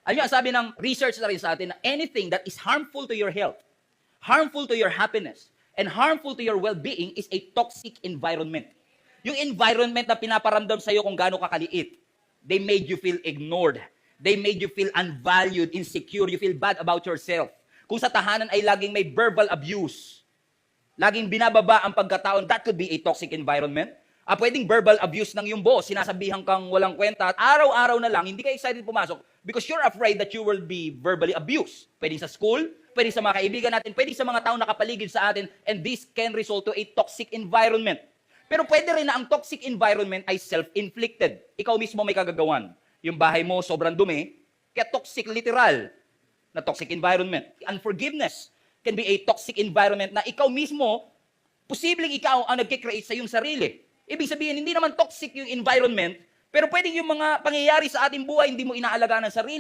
Ayun ang sabi ng research na rin sa atin na anything that is harmful to your health, harmful to your happiness, and harmful to your well-being is a toxic environment. Yung environment na pinaparamdam sa'yo kung gaano ka kaliit, they made you feel ignored. They made you feel unvalued, insecure. You feel bad about yourself. Kung sa tahanan ay laging may verbal abuse, laging binababa ang pagkataon, that could be a toxic environment. Pwedeng verbal abuse ng yung boss, sinasabihan kang walang kwenta, at araw-araw na lang, hindi ka excited pumasok because you're afraid that you will be verbally abused. Pwedeng sa school, pwedeng sa mga kaibigan natin, pwedeng sa mga taong nakapaligid sa atin, and this can result to a toxic environment. Pero pwede rin na ang toxic environment ay self-inflicted. Ikaw mismo may kagagawan. Yung bahay mo sobrang dumi, kaya toxic literal na toxic environment. Unforgiveness can be a toxic environment na ikaw mismo, posibleng ikaw ang nagkikreate sa iyong sarili. Ibig sabihin, hindi naman toxic yung environment, pero pwedeng yung mga pangyayari sa ating buhay, hindi mo inaalagaan ang sarili